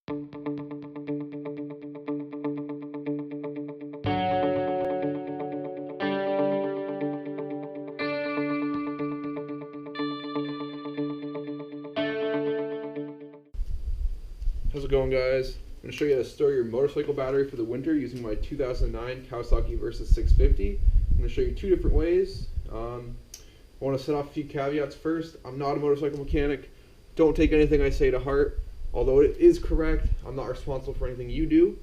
How's it going, guys? I'm going to show you how to store your motorcycle battery for the winter using my 2009 Kawasaki Versys 650. I'm going to show you two different ways. I want to set off a few caveats first. I'm not a motorcycle mechanic. Don't take anything I say to heart. Although it is correct, I'm not responsible for anything you do.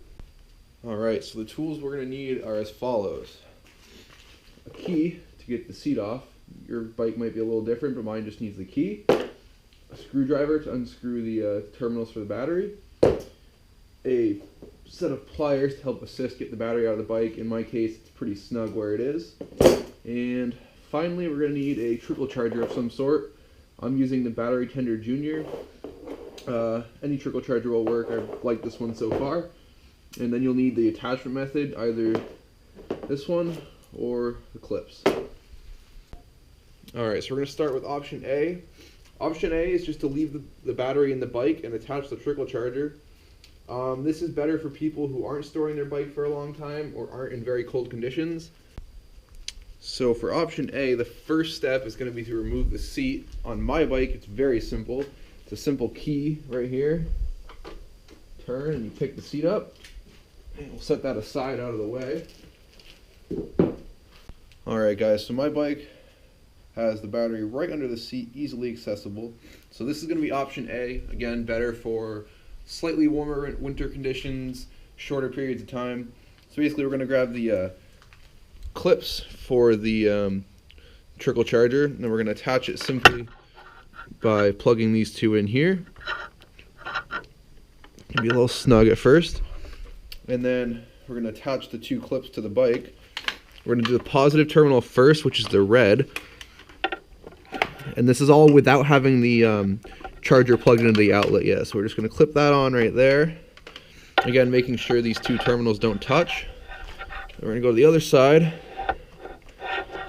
Alright, so the tools we're going to need are as follows. A key to get the seat off. Your bike might be a little different, but mine just needs the key. A screwdriver to unscrew the terminals for the battery. A set of pliers to help assist get the battery out of the bike. In my case, it's pretty snug where it is. And finally, we're going to need a trickle charger of some sort. I'm using the Battery Tender Junior. Any trickle charger will work. I've liked this one so far. And then you'll need the attachment method, either this one or the clips. Alright, so we're going to start with option A. Option A is just to leave the battery in the bike and attach the trickle charger. This is better for people who aren't storing their bike for a long time or aren't in very cold conditions. So for option A, the first step is going to be to remove the seat. On my bike, it's very simple. It's a simple key right here. Turn and you pick the seat up. And we'll set that aside out of the way. Alright guys, so my bike has the battery right under the seat, easily accessible. So this is going to be option A. Again, better for slightly warmer winter conditions, shorter periods of time. So basically we're going to grab the clips for the trickle charger, and then we're going to attach it simply by plugging these two in here. It can be a little snug at first. And then we're going to attach the two clips to the bike. We're going to do the positive terminal first, which is the red. And this is all without having the charger plugged into the outlet yet. So we're just going to clip that on right there. Again, making sure these two terminals don't touch. And we're going to go to the other side.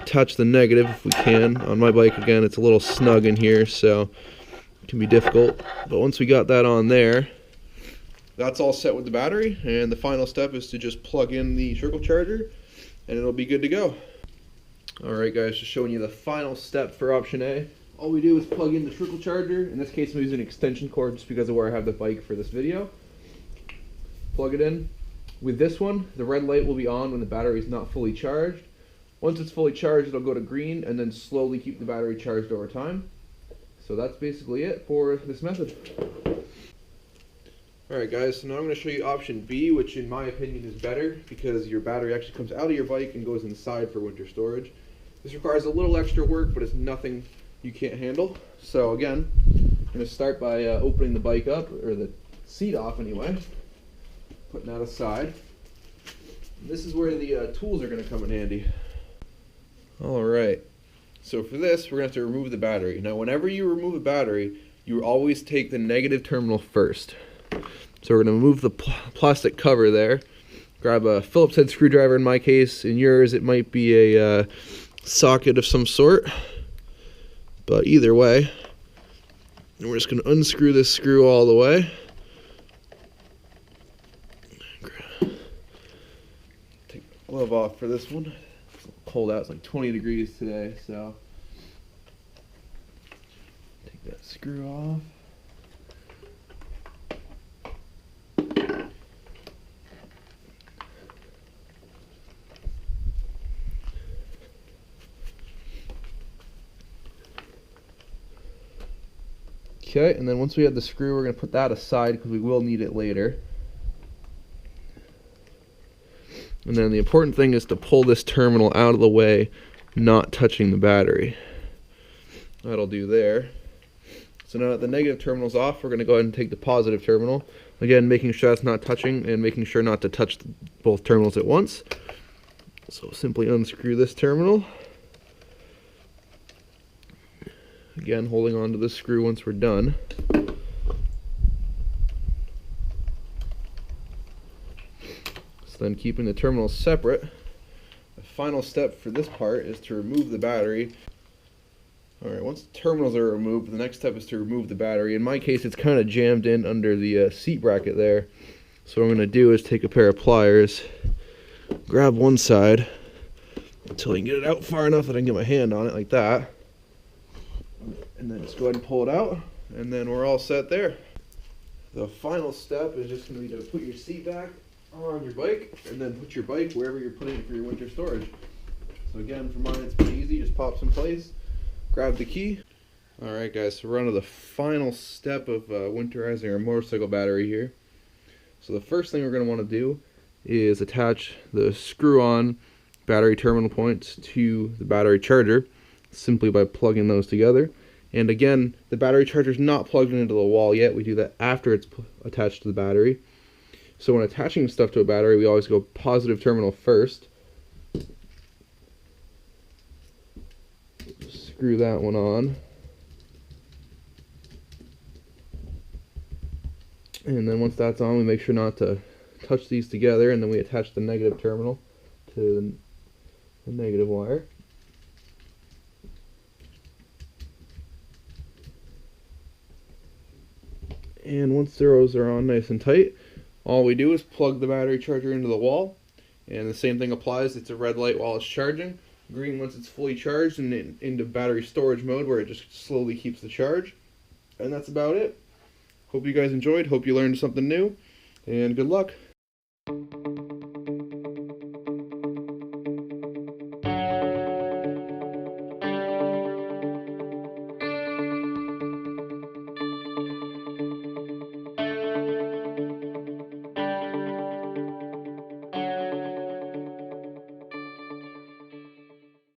Attach the negative if we can. On my bike, again, it's a little snug in here, so it can be difficult. But once we got that on there, that's all set with the battery. And the final step is to just plug in the trickle charger, and it'll be good to go. Alright guys, just showing you the final step for option A. All we do is plug in the trickle charger. In this case I'm using an extension cord just because of where I have the bike for this video. Plug it in. With this one, the red light will be on when the battery is not fully charged. Once it's fully charged, it'll go to green and then slowly keep the battery charged over time. So that's basically it for this method. Alright guys, so now I'm going to show you option B, which in my opinion is better because your battery actually comes out of your bike and goes inside for winter storage. This requires a little extra work, but it's nothing you can't handle. So again, I'm going to start by opening the bike up, or the seat off anyway, putting that aside. And this is where the tools are going to come in handy. Alright, so for this we're going to have to remove the battery. Now whenever you remove a battery, you always take the negative terminal first. So we're going to remove the plastic cover there. Grab a Phillips head screwdriver in my case. In yours it might be a socket of some sort. But either way, we're just going to unscrew this screw all the way. Take the glove off for this one. It's cold out, it's like 20 degrees today, so take that screw off. Okay, and then once we have the screw, we're going to put that aside because we will need it later. And then the important thing is to pull this terminal out of the way, not touching the battery. That'll do there. So now that the negative terminal's off, we're going to go ahead and take the positive terminal. Again, making sure that's not touching and making sure not to touch both terminals at once. So simply unscrew this terminal. Again, holding on to this screw once we're done. So then keeping the terminals separate, the final step for this part is to remove the battery. Alright, once the terminals are removed, the next step is to remove the battery. In my case, it's kind of jammed in under the seat bracket there. So what I'm going to do is take a pair of pliers, grab one side until I can get it out far enough that I can get my hand on it like that. And then just go ahead and pull it out, and then we're all set there. The final step is just going to be to put your seat back on your bike, and then put your bike wherever you're putting it for your winter storage. So again, for mine it's pretty easy, just pops in place, grab the key. Alright guys, so we're on to the final step of winterizing our motorcycle battery here. So the first thing we're going to want to do is attach the screw-on battery terminal points to the battery charger, simply by plugging those together. And again, the battery charger is not plugged into the wall yet. We do that after it's attached to the battery. So when attaching stuff to a battery, we always go positive terminal first. Just screw that one on. And then once that's on, we make sure not to touch these together, and then we attach the negative terminal to the negative wire. And once those are on nice and tight, all we do is plug the battery charger into the wall, and the same thing applies. It's a red light while it's charging, green once it's fully charged and into battery storage mode where it just slowly keeps the charge. And that's about it. Hope you guys enjoyed, hope you learned something new, and good luck.